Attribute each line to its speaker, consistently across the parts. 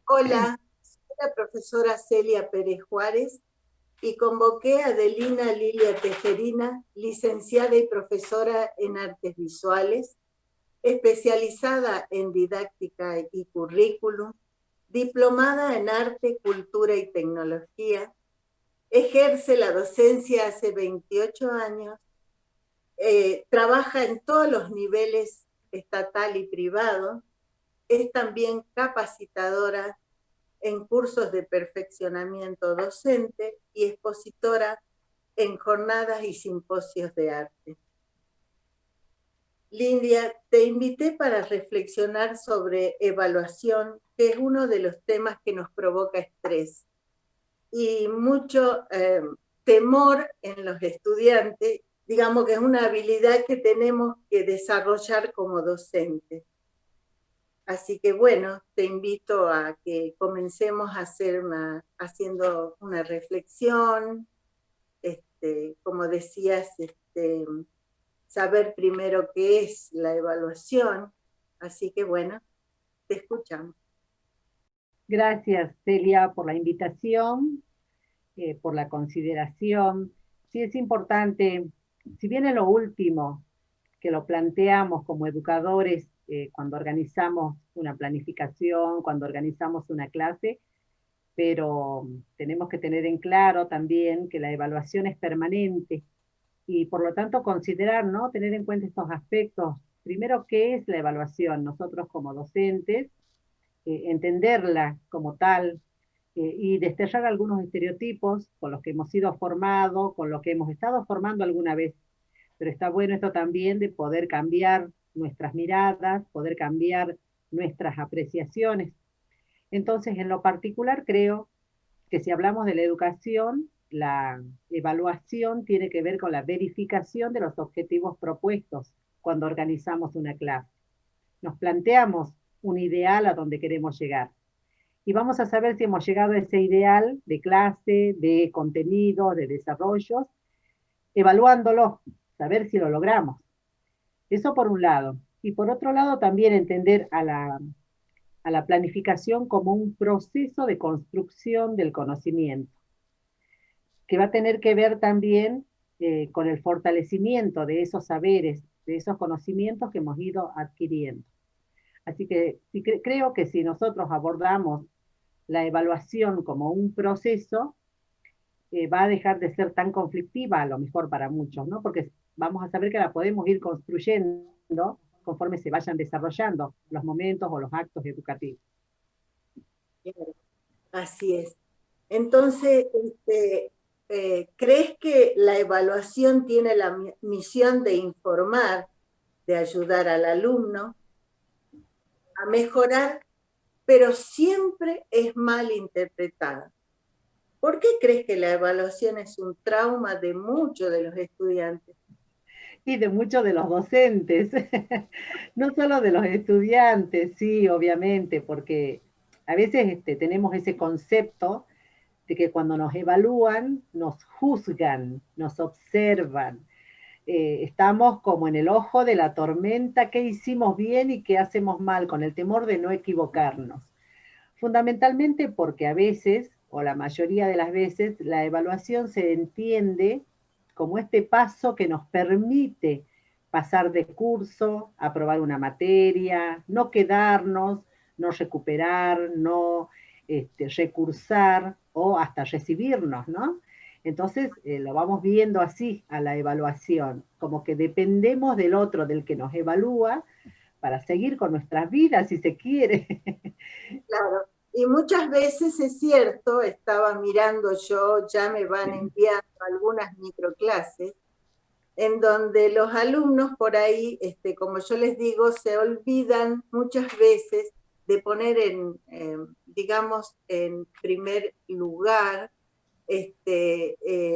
Speaker 1: Hola, soy la profesora Celia Pérez Juárez y convoqué a Adelina Lilia Tejerina, licenciada y profesora en artes visuales, especializada en didáctica y currículum, diplomada en arte, cultura y tecnología, ejerce la docencia hace 28 años, trabaja en todos los niveles estatal y privado, es también capacitadora en cursos de perfeccionamiento docente y expositora en jornadas y simposios de arte. Lidia, te invité para reflexionar sobre evaluación, que es uno de los temas que nos provoca estrés y mucho temor en los estudiantes. Digamos que es una habilidad que tenemos que desarrollar como docentes. Así que bueno, te invito a que comencemos a haciendo una reflexión, como decías, saber primero qué es la evaluación. Así que bueno, te escuchamos.
Speaker 2: Gracias, Celia, por la invitación, por la consideración. Sí, es importante, si bien es lo último que lo planteamos como educadores cuando organizamos una planificación, cuando organizamos una clase, pero tenemos que tener en claro también que la evaluación es permanente y por lo tanto considerar, ¿no? Tener en cuenta estos aspectos. Primero, ¿qué es la evaluación? Nosotros como docentes, entenderla como tal, y desterrar algunos estereotipos con los que hemos sido formados, con los que hemos estado formando alguna vez. Pero está bueno esto también de poder cambiar nuestras miradas, poder cambiar nuestras apreciaciones. Entonces, en lo particular, creo que si hablamos de la educación, la evaluación tiene que ver con la verificación de los objetivos propuestos cuando organizamos una clase. Nos planteamos un ideal a donde queremos llegar y vamos a saber si hemos llegado a ese ideal de clase, de contenido, de desarrollos, evaluándolo, saber si lo logramos. Eso por un lado. Y por otro lado, también entender a la planificación como un proceso de construcción del conocimiento, que va a tener que ver también con el fortalecimiento de esos saberes, de esos conocimientos que hemos ido adquiriendo. Así que sí, creo que si nosotros abordamos la evaluación como un proceso, va a dejar de ser tan conflictiva a lo mejor para muchos, ¿no? Porque vamos a saber que la podemos ir construyendo conforme se vayan desarrollando los momentos o los actos educativos.
Speaker 1: Así es. Entonces, ¿crees que la evaluación tiene la misión de informar, de ayudar al alumno a mejorar, pero siempre es mal interpretada? ¿Por qué crees que la evaluación es un trauma de muchos de los estudiantes?
Speaker 2: Y de muchos de los docentes, no solo de los estudiantes, sí, obviamente, porque a veces tenemos ese concepto de que cuando nos evalúan, nos juzgan, nos observan. Estamos como en el ojo de la tormenta, qué hicimos bien y qué hacemos mal, con el temor de no equivocarnos. Fundamentalmente porque a veces, o la mayoría de las veces, la evaluación se entiende como este paso que nos permite pasar de curso, aprobar una materia, no quedarnos, no recuperar, no recursar o hasta recibirnos, ¿no? Entonces lo vamos viendo así a la evaluación, como que dependemos del otro, del que nos evalúa, para seguir con nuestras vidas, si se quiere.
Speaker 1: Claro, y muchas veces es cierto, estaba mirando yo, ya me van enviando algunas microclases, en donde los alumnos por ahí, como yo les digo, se olvidan muchas veces de poner digamos, en primer lugar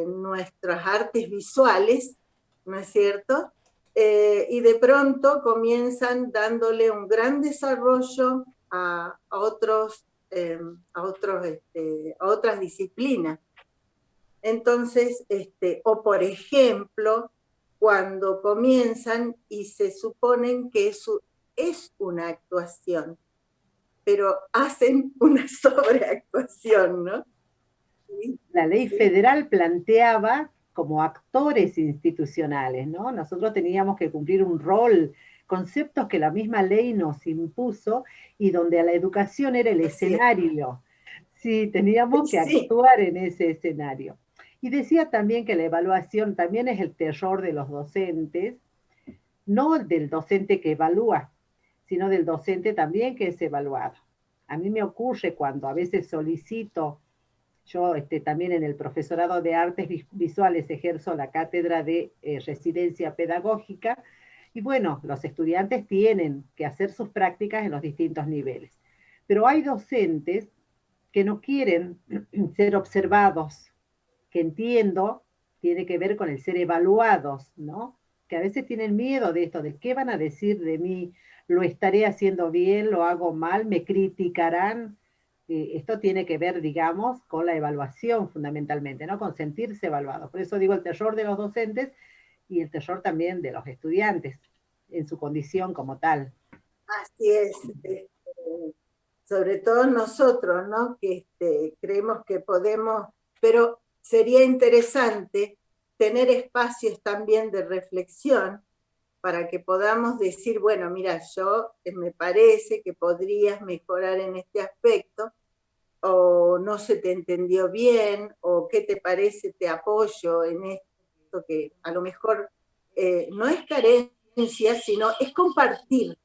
Speaker 1: nuestras artes visuales, ¿no es cierto? Y de pronto comienzan dándole un gran desarrollo a otros, a otras disciplinas. Entonces, o por ejemplo, cuando comienzan y se suponen que eso es una actuación. pero hacen una sobreactuación, ¿no? Sí,
Speaker 2: La ley
Speaker 1: sí,
Speaker 2: federal planteaba como actores institucionales, ¿no? Nosotros teníamos que cumplir un rol, conceptos que la misma ley nos impuso y donde la educación era el
Speaker 1: así es.
Speaker 2: escenario. Sí, teníamos que
Speaker 1: Sí,
Speaker 2: actuar en ese escenario. Y decía también que la evaluación también es el terror de los docentes, no del docente que evalúa, sino del docente también que es evaluado. A mí me ocurre cuando a veces solicito, yo también en el profesorado de artes visuales ejerzo la cátedra de residencia pedagógica, y bueno, los estudiantes tienen que hacer sus prácticas en los distintos niveles. Pero hay docentes que no quieren ser observados, que entiendo tiene que ver con el ser evaluados, ¿no? Que a veces tienen miedo de esto, de qué van a decir de mí, lo estaré haciendo bien, lo hago mal, me criticarán. Esto tiene que ver, digamos, con la evaluación fundamentalmente, ¿no? Con sentirse evaluados. Por eso digo el terror de los docentes y el terror también de los estudiantes en su condición como tal.
Speaker 1: así es. Sobre todo nosotros, ¿no? Que creemos que podemos, pero sería interesante tener espacios también de reflexión para que podamos decir, bueno, mira, yo me parece que podrías mejorar en este aspecto, o no se te entendió bien, o qué te parece, te apoyo en esto, que a lo mejor no es carencia, sino es compartir.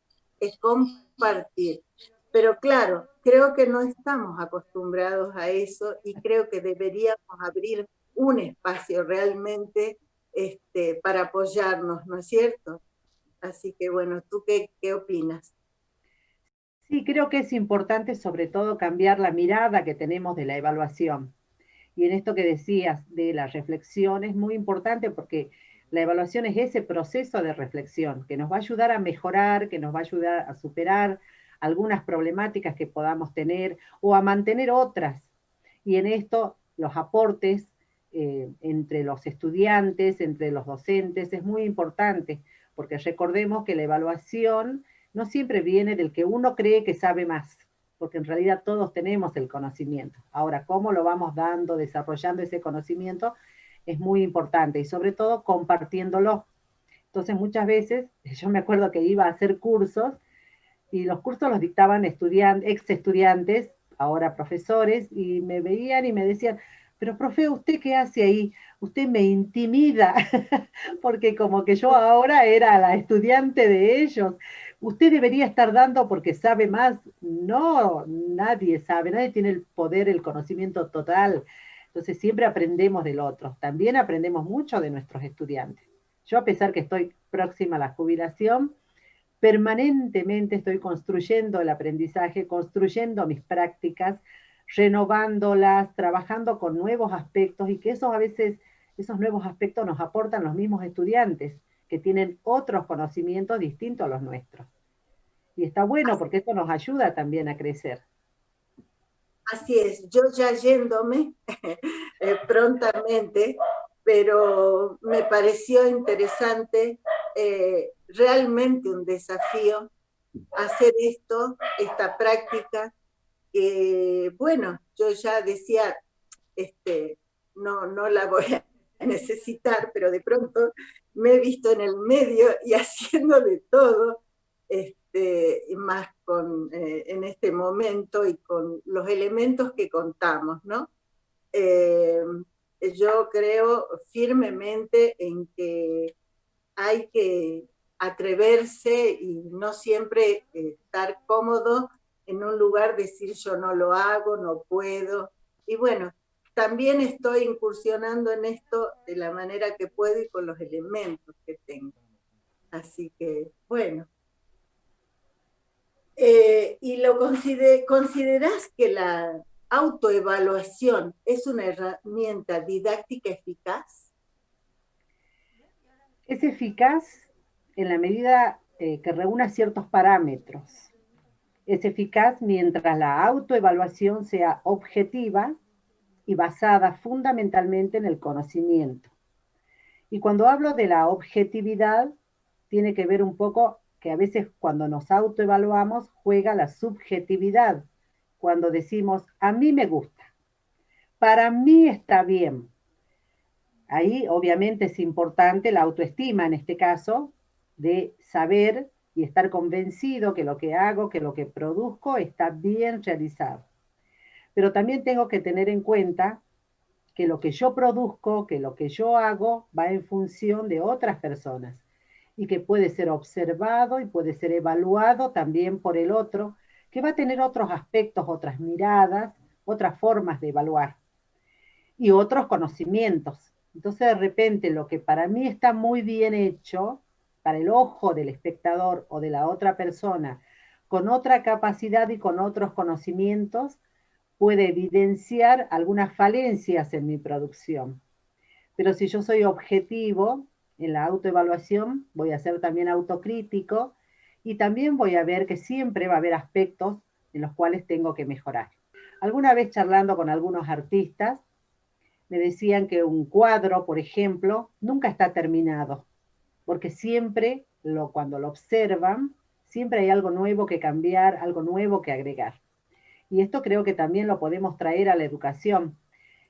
Speaker 1: Pero claro, creo que no estamos acostumbrados a eso y creo que deberíamos abrir un espacio realmente para apoyarnos, ¿no es cierto? Así que bueno, ¿tú qué opinas?
Speaker 2: Sí, creo que es importante sobre todo cambiar la mirada que tenemos de la evaluación. Y en esto que decías de la reflexión es muy importante porque la evaluación es ese proceso de reflexión que nos va a ayudar a mejorar, que nos va a ayudar a superar algunas problemáticas que podamos tener o a mantener otras. Y en esto los aportes entre los estudiantes, entre los docentes, es muy importante, porque recordemos que la evaluación no siempre viene del que uno cree que sabe más, porque en realidad todos tenemos el conocimiento. Ahora, cómo lo vamos dando, desarrollando ese conocimiento, es muy importante y sobre todo compartiéndolo. Entonces, muchas veces, yo me acuerdo que iba a hacer cursos y los cursos los dictaban ex estudiantes, ahora profesores, y me veían y me decían, pero profe, ¿usted qué hace ahí? Usted me intimida, porque como que yo ahora era la estudiante de ellos. Usted debería estar dando porque sabe más. No, nadie sabe, nadie tiene el poder, el conocimiento total. Entonces siempre aprendemos del otro. También aprendemos mucho de nuestros estudiantes. Yo, a pesar que estoy próxima a la jubilación, permanentemente estoy construyendo el aprendizaje, construyendo mis prácticas, renovándolas, trabajando con nuevos aspectos y que esos a veces, esos nuevos aspectos nos aportan los mismos estudiantes que tienen otros conocimientos distintos a los nuestros. Y está bueno porque eso nos ayuda también a crecer.
Speaker 1: Así es, yo ya yéndome prontamente, pero me pareció interesante, realmente un desafío hacer esta práctica, que bueno, yo ya decía, no la voy a necesitar, pero de pronto me he visto en el medio y haciendo de todo, más en este momento y con los elementos que contamos, ¿no? Eh, yo creo firmemente en que hay que atreverse y no siempre estar cómodo en un lugar, decir yo no lo hago, no puedo. Y bueno, también estoy incursionando en esto de la manera que puedo y con los elementos que tengo. Así que, bueno. ¿Y considerás que la autoevaluación es una herramienta didáctica eficaz?
Speaker 2: Es eficaz en la medida que reúna ciertos parámetros. Es eficaz mientras la autoevaluación sea objetiva y basada fundamentalmente en el conocimiento. Y cuando hablo de la objetividad, tiene que ver un poco que a veces cuando nos autoevaluamos juega la subjetividad, cuando decimos, a mí me gusta, para mí está bien. Ahí obviamente es importante la autoestima en este caso, de saber y estar convencido que lo que hago, que lo que produzco está bien realizado. Pero también tengo que tener en cuenta que lo que yo produzco, que lo que yo hago va en función de otras personas y que puede ser observado y puede ser evaluado también por el otro, que va a tener otros aspectos, otras miradas, otras formas de evaluar y otros conocimientos. Entonces, de repente, lo que para mí está muy bien hecho, para el ojo del espectador o de la otra persona, con otra capacidad y con otros conocimientos, puede evidenciar algunas falencias en mi producción. Pero si yo soy objetivo en la autoevaluación, voy a ser también autocrítico y también voy a ver que siempre va a haber aspectos en los cuales tengo que mejorar. Alguna vez charlando con algunos artistas, me decían que un cuadro, por ejemplo, nunca está terminado, porque siempre, cuando lo observan, siempre hay algo nuevo que cambiar, algo nuevo que agregar. Y esto creo que también lo podemos traer a la educación.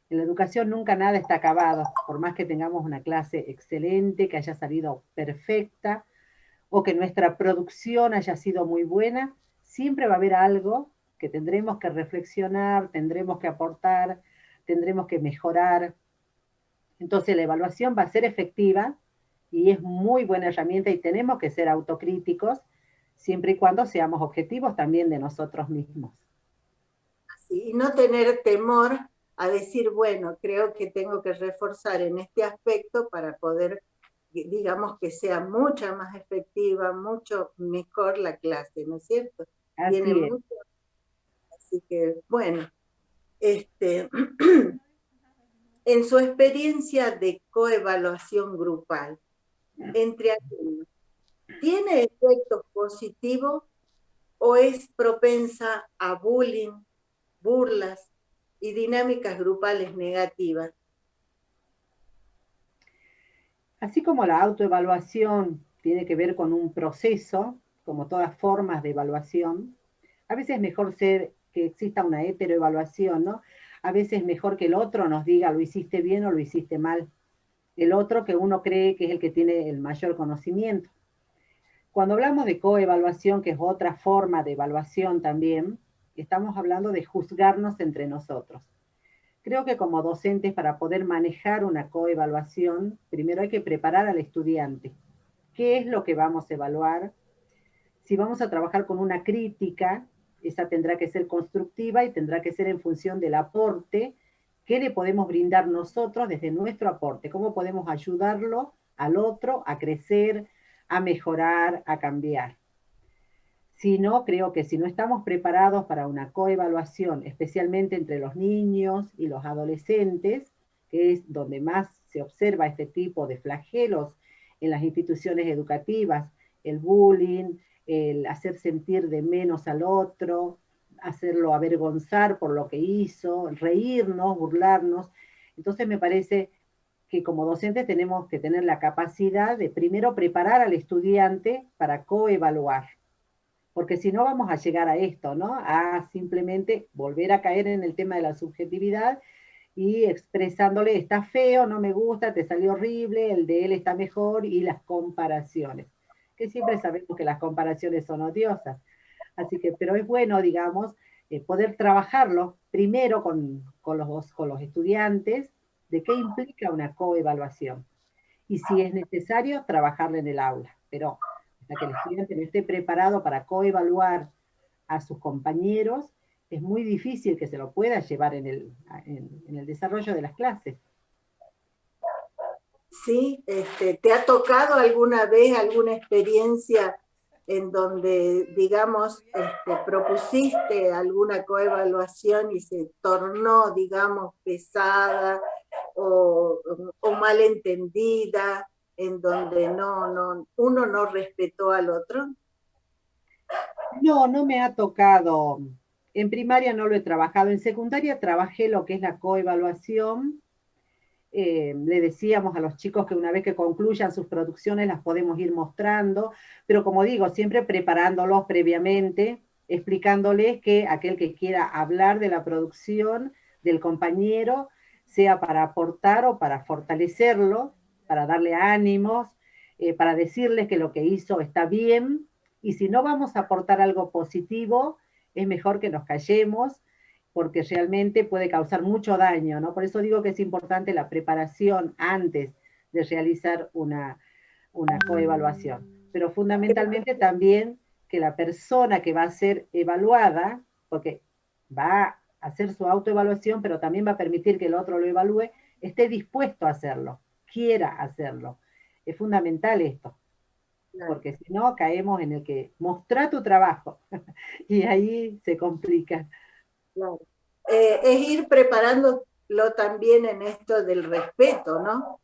Speaker 2: En la educación nunca nada está acabado, por más que tengamos una clase excelente, que haya salido perfecta, o que nuestra producción haya sido muy buena, siempre va a haber algo que tendremos que reflexionar, tendremos que aportar, tendremos que mejorar. Entonces la evaluación va a ser efectiva y es muy buena herramienta y tenemos que ser autocríticos siempre y cuando seamos objetivos también de nosotros mismos.
Speaker 1: Y no tener temor a decir, bueno, creo que tengo que reforzar en este aspecto para poder, digamos, que sea mucha más efectiva, mucho mejor la clase, ¿no es cierto? Tiene
Speaker 2: Así es.
Speaker 1: mucho, así que, bueno, en su experiencia de coevaluación grupal entre alumnos, ¿tiene efectos positivos o es propensa a bullying, burlas y dinámicas grupales negativas?
Speaker 2: Así como la autoevaluación tiene que ver con un proceso, como todas formas de evaluación, a veces es mejor que exista una heteroevaluación, ¿no? A veces es mejor que el otro nos diga lo hiciste bien o lo hiciste mal. El otro que uno cree que es el que tiene el mayor conocimiento. Cuando hablamos de coevaluación, que es otra forma de evaluación también, estamos hablando de juzgarnos entre nosotros. Creo que como docentes, para poder manejar una coevaluación, primero hay que preparar al estudiante. ¿Qué es lo que vamos a evaluar? Si vamos a trabajar con una crítica, esa tendrá que ser constructiva y tendrá que ser en función del aporte que le podemos brindar nosotros desde nuestro aporte, cómo podemos ayudarlo al otro a crecer, a mejorar, a cambiar. Si no, creo que si no estamos preparados para una coevaluación, especialmente entre los niños y los adolescentes, que es donde más se observa este tipo de flagelos en las instituciones educativas, el bullying, el hacer sentir de menos al otro, hacerlo avergonzar por lo que hizo, reírnos, burlarnos. Entonces me parece que como docentes tenemos que tener la capacidad de primero preparar al estudiante para coevaluar, porque si no vamos a llegar a esto, ¿no? A simplemente volver a caer en el tema de la subjetividad y expresándole, está feo, no me gusta, te salió horrible, el de él está mejor, y las comparaciones, que siempre sabemos que las comparaciones son odiosas. Así que, pero es bueno, digamos, poder trabajarlo primero con los estudiantes de qué implica una coevaluación. Y si es necesario, trabajarla en el aula. Pero hasta que el estudiante no esté preparado para coevaluar a sus compañeros, es muy difícil que se lo pueda llevar en el desarrollo de las clases.
Speaker 1: ¿Sí? ¿Te ha tocado alguna vez alguna experiencia en donde, digamos, propusiste alguna coevaluación y se tornó, digamos, pesada o malentendida, en donde uno no respetó al otro?
Speaker 2: No, no me ha tocado. En primaria no lo he trabajado. En secundaria trabajé lo que es la coevaluación Le decíamos a los chicos que una vez que concluyan sus producciones las podemos ir mostrando, pero como digo, siempre preparándolos previamente, explicándoles que aquel que quiera hablar de la producción del compañero, sea para aportar o para fortalecerlo, para darle ánimos, para decirles que lo que hizo está bien, y si no vamos a aportar algo positivo, es mejor que nos callemos, porque realmente puede causar mucho daño, ¿no? Por eso digo que es importante la preparación antes de realizar una coevaluación. Pero fundamentalmente también que la persona que va a ser evaluada, porque va a hacer su autoevaluación, pero también va a permitir que el otro lo evalúe, esté dispuesto a hacerlo, quiera hacerlo. Es fundamental esto,
Speaker 1: Claro,
Speaker 2: porque si no caemos en el que mostrar tu trabajo y ahí se complica.
Speaker 1: claro. Es ir preparándolo también en esto del respeto, ¿no?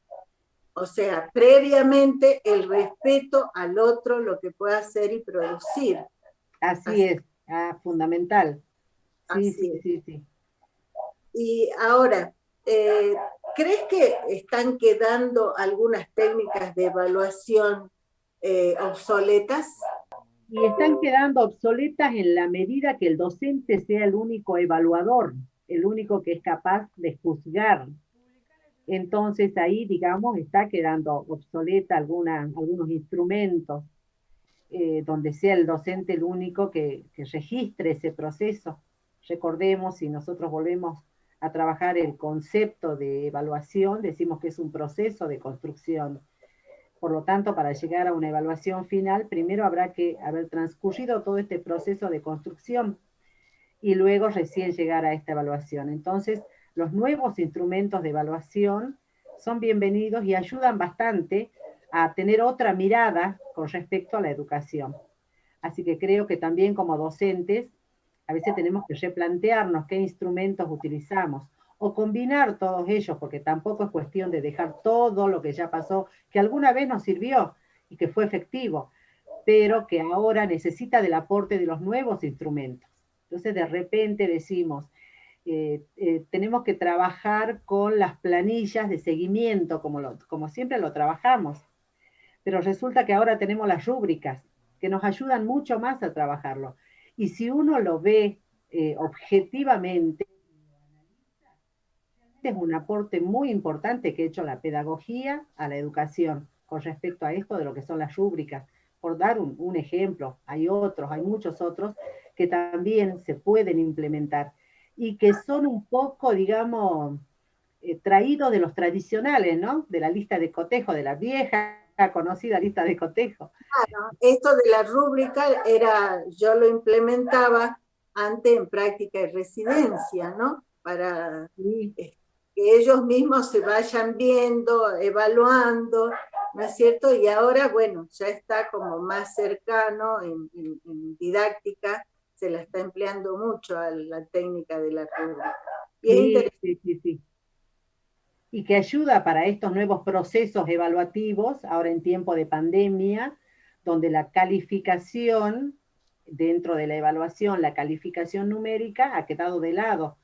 Speaker 1: O sea, previamente el respeto al otro, lo que pueda hacer y producir.
Speaker 2: Así
Speaker 1: Así,
Speaker 2: es, fundamental. Sí, sí,
Speaker 1: así es.
Speaker 2: sí, sí.
Speaker 1: Y ahora, eh, ¿crees que están quedando algunas técnicas de evaluación obsoletas?
Speaker 2: Y están quedando obsoletas en la medida que el docente sea el único evaluador, el único que es capaz de juzgar. Entonces ahí, digamos, está quedando obsoleta algunos instrumentos donde sea el docente el único que registre ese proceso. Recordemos, si nosotros volvemos a trabajar el concepto de evaluación, decimos que es un proceso de construcción. Por lo tanto, para llegar a una evaluación final, primero habrá que haber transcurrido todo este proceso de construcción y luego recién llegar a esta evaluación. Entonces, los nuevos instrumentos de evaluación son bienvenidos y ayudan bastante a tener otra mirada con respecto a la educación. Así que creo que también como docentes a veces tenemos que replantearnos qué instrumentos utilizamos o combinar todos ellos, porque tampoco es cuestión de dejar todo lo que ya pasó, que alguna vez nos sirvió y que fue efectivo, pero que ahora necesita del aporte de los nuevos instrumentos. Entonces de repente decimos, tenemos que trabajar con las planillas de seguimiento, como siempre lo trabajamos, pero resulta que ahora tenemos las rúbricas que nos ayudan mucho más a trabajarlo. Y si uno lo ve objetivamente, es un aporte muy importante que ha hecho la pedagogía a la educación con respecto a esto de lo que son las rúbricas. Por dar un ejemplo, hay otros, hay muchos otros que también se pueden implementar y que son un poco, digamos, traídos de los tradicionales, ¿no? De la lista de cotejo, de la vieja conocida lista de cotejo.
Speaker 1: Esto de la rúbrica era, yo lo implementaba antes en práctica y residencia, ¿no? Para
Speaker 2: Sí,
Speaker 1: que ellos mismos se vayan viendo, evaluando, ¿no es cierto? Y ahora, bueno, ya está como más cercano en didáctica, se la está empleando mucho a la técnica de la rúbrica. Y es
Speaker 2: sí,
Speaker 1: interesante.
Speaker 2: sí, sí, sí. Y que ayuda para estos nuevos procesos evaluativos, ahora en tiempo de pandemia, donde la calificación, dentro de la evaluación, la calificación numérica ha quedado de lado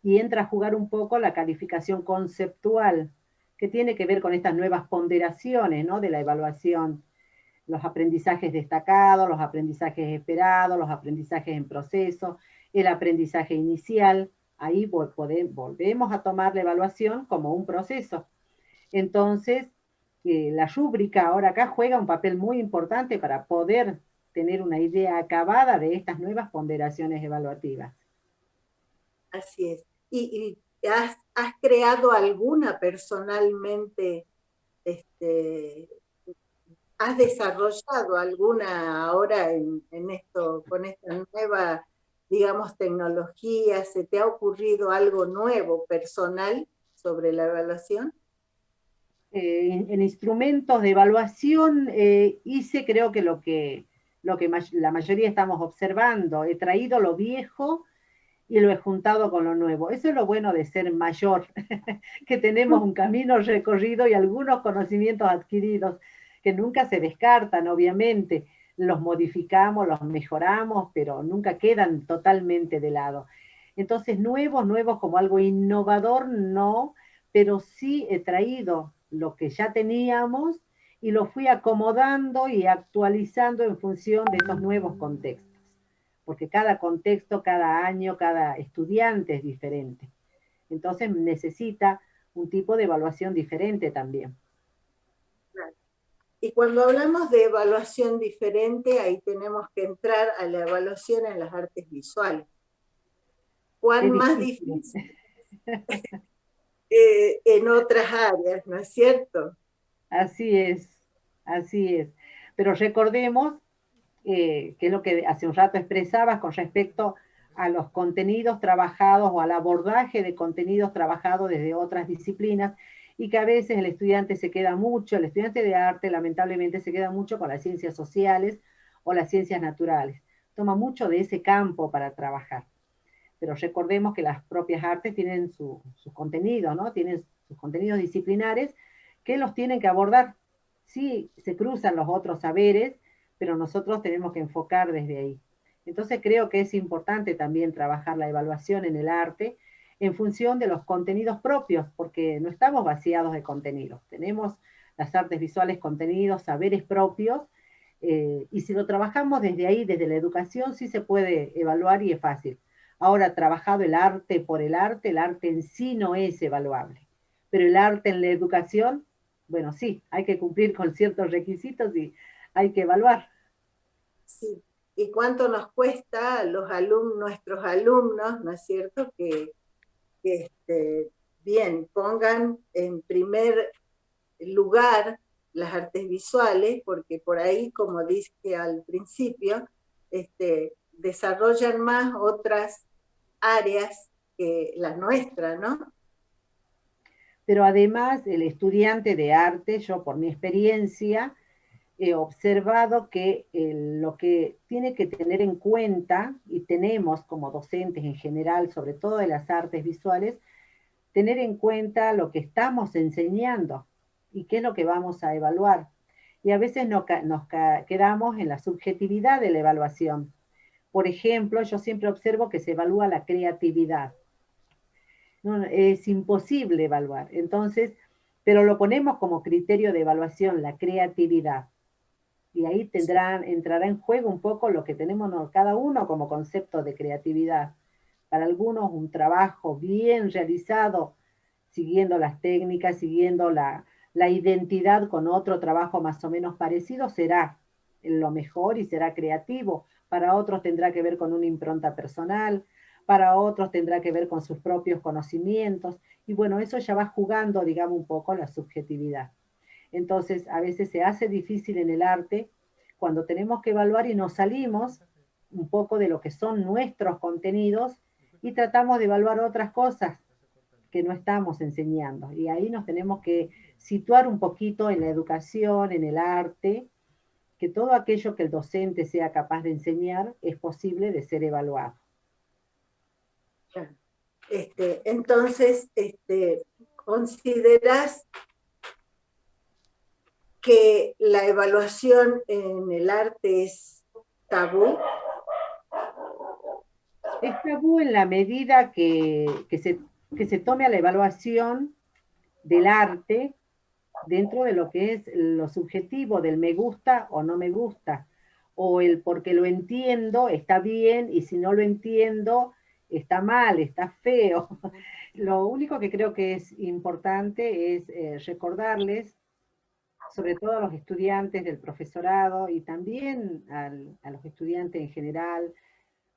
Speaker 2: y entra a jugar un poco la calificación conceptual, que tiene que ver con estas nuevas ponderaciones, ¿no? De la evaluación, los aprendizajes destacados, los aprendizajes esperados, los aprendizajes en proceso, el aprendizaje inicial. Ahí volvemos a tomar la evaluación como un proceso. Entonces, la rúbrica ahora acá juega un papel muy importante para poder tener una idea acabada de estas nuevas ponderaciones evaluativas.
Speaker 1: Así es. ¿Y has creado alguna personalmente, este, has desarrollado alguna ahora en esto, con esta nueva, digamos, tecnología? ¿Se te ha ocurrido algo nuevo, personal, sobre la evaluación?
Speaker 2: En instrumentos de evaluación hice creo que lo que la mayoría estamos observando. He traído lo viejo y lo he juntado con lo nuevo. Eso es lo bueno de ser mayor, que tenemos un camino recorrido y algunos conocimientos adquiridos que nunca se descartan, obviamente. Los modificamos, los mejoramos, pero nunca quedan totalmente de lado. Entonces, nuevos como algo innovador, no, pero sí he traído lo que ya teníamos y lo fui acomodando y actualizando en función de estos nuevos contextos, porque cada contexto, cada año, cada estudiante es diferente. Entonces necesita un tipo de evaluación diferente también.
Speaker 1: Y cuando hablamos de evaluación diferente, ahí tenemos que entrar a la evaluación en las artes visuales. ¿Cuán
Speaker 2: Es
Speaker 1: más
Speaker 2: difícil.
Speaker 1: difícil en otras áreas, no es cierto?
Speaker 2: Así es, así es. Pero recordemos que es lo que hace un rato expresabas con respecto a los contenidos trabajados o al abordaje de contenidos trabajados desde otras disciplinas y que a veces el estudiante se queda mucho, el estudiante de arte lamentablemente se queda mucho con las ciencias sociales o las ciencias naturales. Toma mucho de ese campo para trabajar. Pero recordemos que las propias artes tienen sus contenidos, ¿no? Tienen sus contenidos disciplinares que los tienen que abordar. Sí, se cruzan los otros saberes, pero nosotros tenemos que enfocar desde ahí. Entonces creo que es importante también trabajar la evaluación en el arte en función de los contenidos propios, porque no estamos vaciados de contenidos. Tenemos las artes visuales contenidos, saberes propios, y si lo trabajamos desde ahí, desde la educación, sí se puede evaluar y es fácil. Ahora, trabajado el arte en sí no es evaluable, pero el arte en la educación, bueno, sí, hay que cumplir con ciertos requisitos y hay que evaluar.
Speaker 1: Sí. ¿Y cuánto nos cuesta a los alumnos, nuestros alumnos, ¿no es cierto? Que bien, pongan en primer lugar las artes visuales, porque por ahí, como dije al principio, desarrollan más otras áreas que la nuestra, ¿no?
Speaker 2: Pero además, el estudiante de arte, yo por mi experiencia, he observado que lo que tiene que tener en cuenta, y tenemos como docentes en general, sobre todo de las artes visuales, tener en cuenta lo que estamos enseñando y qué es lo que vamos a evaluar. Y a veces nos quedamos en la subjetividad de la evaluación. Por ejemplo, yo siempre observo que se evalúa la creatividad. No, es imposible evaluar. Entonces, pero lo ponemos como criterio de evaluación, la creatividad. Y ahí entrará en juego un poco lo que tenemos cada uno como concepto de creatividad. Para algunos, un trabajo bien realizado, siguiendo las técnicas, siguiendo la identidad con otro trabajo más o menos parecido, será lo mejor y será creativo. Para otros tendrá que ver con una impronta personal, para otros tendrá que ver con sus propios conocimientos. Y bueno, eso ya va jugando, digamos, un poco la subjetividad. Entonces, a veces se hace difícil en el arte cuando tenemos que evaluar y nos salimos un poco de lo que son nuestros contenidos y tratamos de evaluar otras cosas que no estamos enseñando. Y ahí nos tenemos que situar un poquito en la educación, en el arte, que todo aquello que el docente sea capaz de enseñar es posible de ser evaluado.
Speaker 1: Entonces, ¿considerás que la evaluación en el arte es tabú?
Speaker 2: Es tabú en la medida que se tome a la evaluación del arte dentro de lo que es lo subjetivo del me gusta o no me gusta, o el porque lo entiendo está bien y si no lo entiendo está mal, está feo. Lo único que creo que es importante es recordarles, sobre todo a los estudiantes del profesorado y también a los estudiantes en general,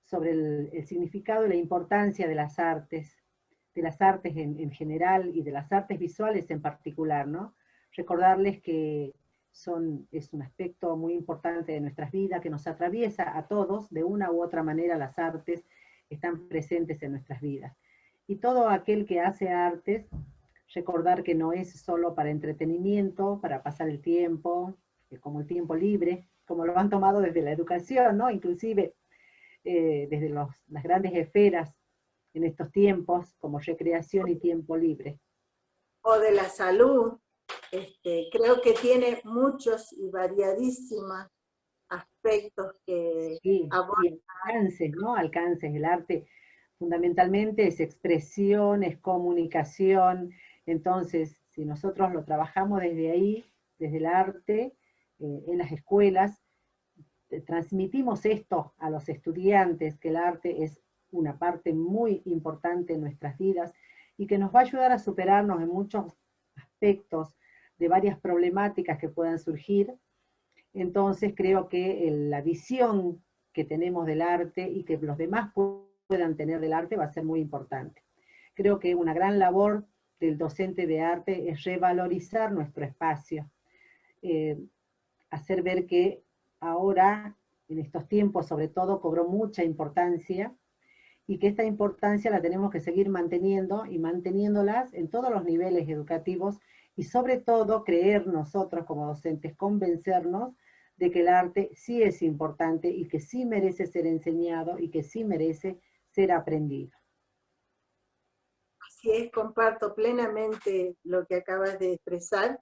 Speaker 2: sobre el significado y la importancia de las artes en general y de las artes visuales en particular, ¿no? Recordarles que es un aspecto muy importante de nuestras vidas, que nos atraviesa a todos, de una u otra manera las artes están presentes en nuestras vidas. Y todo aquel que hace artes, recordar que no es solo para entretenimiento, para pasar el tiempo, como el tiempo libre, como lo han tomado desde la educación, ¿no? Inclusive desde las grandes esferas en estos tiempos, como recreación y tiempo libre.
Speaker 1: O de la salud, creo que tiene muchos y variadísimos aspectos que
Speaker 2: Sí,
Speaker 1: abordan.
Speaker 2: y alcances, ¿no? Alcances. El arte fundamentalmente es expresión, es comunicación, Entonces, si nosotros lo trabajamos desde ahí, desde el arte, en las escuelas, transmitimos esto a los estudiantes, que el arte es una parte muy importante en nuestras vidas y que nos va a ayudar a superarnos en muchos aspectos de varias problemáticas que puedan surgir. Entonces creo que la visión que tenemos del arte y que los demás puedan tener del arte va a ser muy importante. Creo que una gran labor del docente de arte es revalorizar nuestro espacio, hacer ver que ahora, en estos tiempos sobre todo, cobró mucha importancia y que esta importancia la tenemos que seguir manteniendo y manteniéndolas en todos los niveles educativos y sobre todo creer nosotros como docentes, convencernos de que el arte sí es importante y que sí merece ser enseñado y que sí merece ser aprendido.
Speaker 1: Así es, comparto plenamente lo que acabas de expresar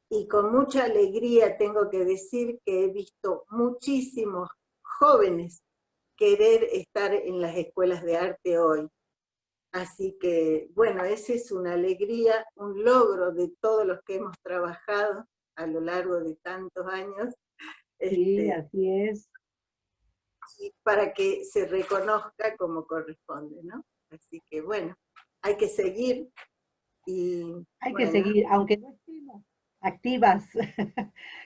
Speaker 1: y con mucha alegría tengo que decir que he visto muchísimos jóvenes querer estar en las escuelas de arte hoy. Así que, bueno, esa es una alegría, un logro de todos los que hemos trabajado a lo largo de tantos años,
Speaker 2: Sí, así es.
Speaker 1: y para que se reconozca como corresponde, ¿no? Así que, bueno, hay que seguir y,
Speaker 2: Hay que
Speaker 1: bueno,
Speaker 2: seguir, aunque no estemos activas,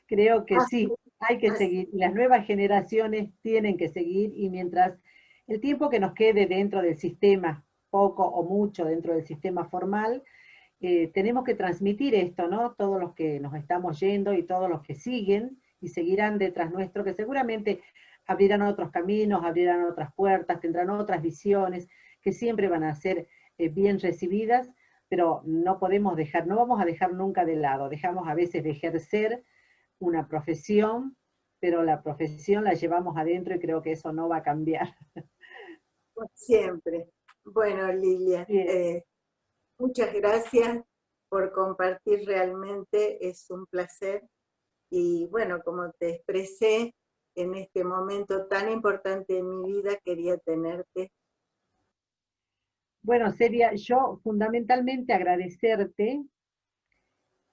Speaker 2: creo que
Speaker 1: así,
Speaker 2: sí, hay que
Speaker 1: así,
Speaker 2: seguir. Y las nuevas generaciones tienen que seguir y mientras el tiempo que nos quede dentro del sistema, poco o mucho dentro del sistema formal, tenemos que transmitir esto, ¿no? Todos los que nos estamos yendo y todos los que siguen y seguirán detrás nuestro, que seguramente abrirán otros caminos, abrirán otras puertas, tendrán otras visiones, que siempre van a ser bien recibidas, pero no podemos dejar, no vamos a dejar nunca de lado, dejamos a veces de ejercer una profesión, pero la profesión la llevamos adentro y creo que eso no va a cambiar.
Speaker 1: siempre. Bueno, Lilia,
Speaker 2: Bien.
Speaker 1: muchas gracias por compartir realmente, es un placer. Y bueno, como te expresé, en este momento tan importante de mi vida, quería tenerte.
Speaker 2: Bueno, Celia, yo fundamentalmente agradecerte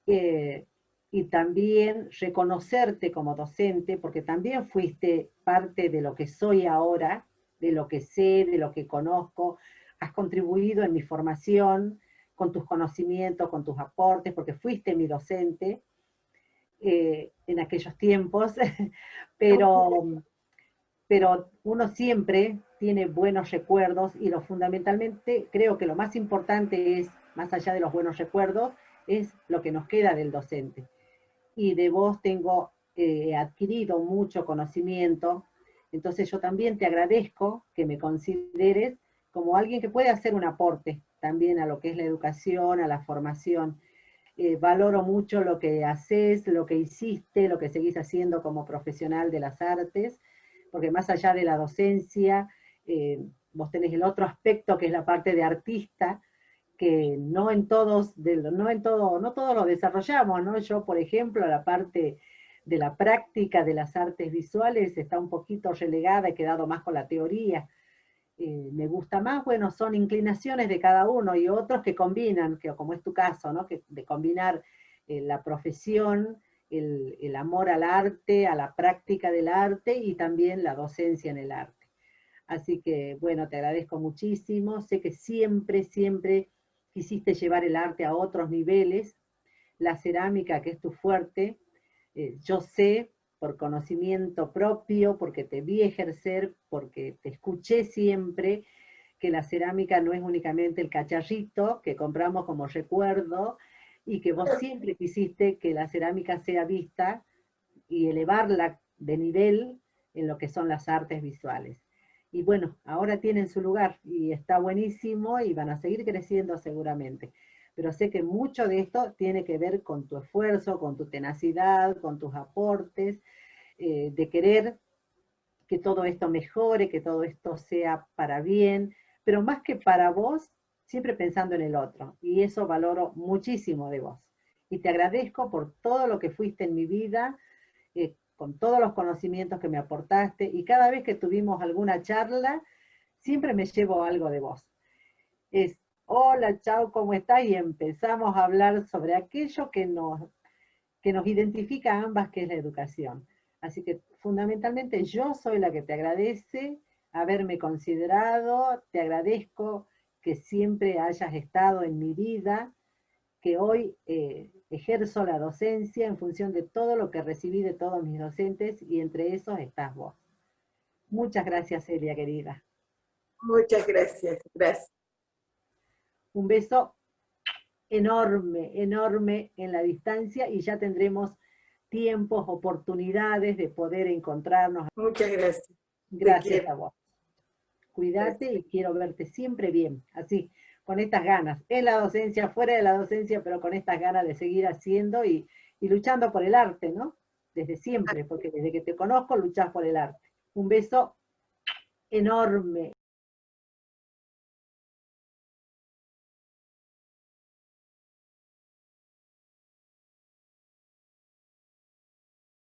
Speaker 2: eh, y también reconocerte como docente, porque también fuiste parte de lo que soy ahora, de lo que sé, de lo que conozco, has contribuido en mi formación, con tus conocimientos, con tus aportes, porque fuiste mi docente en aquellos tiempos, pero, pero uno siempre tiene buenos recuerdos y lo fundamentalmente creo que lo más importante es, más allá de los buenos recuerdos, es lo que nos queda del docente. Y de vos tengo adquirido mucho conocimiento, entonces yo también te agradezco que me consideres como alguien que puede hacer un aporte también a lo que es la educación, a la formación. Valoro mucho lo que haces, lo que hiciste, lo que seguís haciendo como profesional de las artes, porque más allá de la docencia, vos tenés el otro aspecto que es la parte de artista, que no en todos, no todos lo desarrollamos, ¿no? Yo, por ejemplo, la parte de la práctica de las artes visuales está un poquito relegada, he quedado más con la teoría. Me gusta más, bueno, son inclinaciones de cada uno y otros que combinan, que, como es tu caso, ¿no? Que, de combinar la profesión, el amor al arte, a la práctica del arte y también la docencia en el arte. Así que, bueno, te agradezco muchísimo. Sé que siempre, siempre quisiste llevar el arte a otros niveles. La cerámica, que es tu fuerte, yo sé por conocimiento propio, porque te vi ejercer, porque te escuché siempre, que la cerámica no es únicamente el cacharrito que compramos como recuerdo y que vos siempre quisiste que la cerámica sea vista y elevarla de nivel en lo que son las artes visuales. Y bueno, ahora tienen su lugar y está buenísimo y van a seguir creciendo seguramente. Pero sé que mucho de esto tiene que ver con tu esfuerzo, con tu tenacidad, con tus aportes, de querer que todo esto mejore, que todo esto sea para bien, pero más que para vos, siempre pensando en el otro. Y eso valoro muchísimo de vos. Y te agradezco por todo lo que fuiste en mi vida, con todos los conocimientos que me aportaste, y cada vez que tuvimos alguna charla, siempre me llevo algo de vos. Es Hola, chao, ¿cómo estás? Y empezamos a hablar sobre aquello que nos identifica a ambas, que es la educación. Así que fundamentalmente yo soy la que te agradece haberme considerado, te agradezco que siempre hayas estado en mi vida, que hoy ejerzo la docencia en función de todo lo que recibí de todos mis docentes y entre esos estás vos. Muchas gracias, Celia, querida.
Speaker 1: Muchas gracias, gracias.
Speaker 2: Un beso enorme, enorme en la distancia y ya tendremos tiempos, oportunidades de poder encontrarnos.
Speaker 1: Muchas gracias. Te
Speaker 2: Gracias
Speaker 1: quiero.
Speaker 2: a vos. Cuídate
Speaker 1: Gracias.
Speaker 2: y quiero verte siempre bien, así, con estas ganas, en la docencia, fuera de la docencia, pero con estas ganas de seguir haciendo y luchando por el arte, ¿no? Desde siempre, porque desde que te conozco luchás por el arte. Un beso enorme.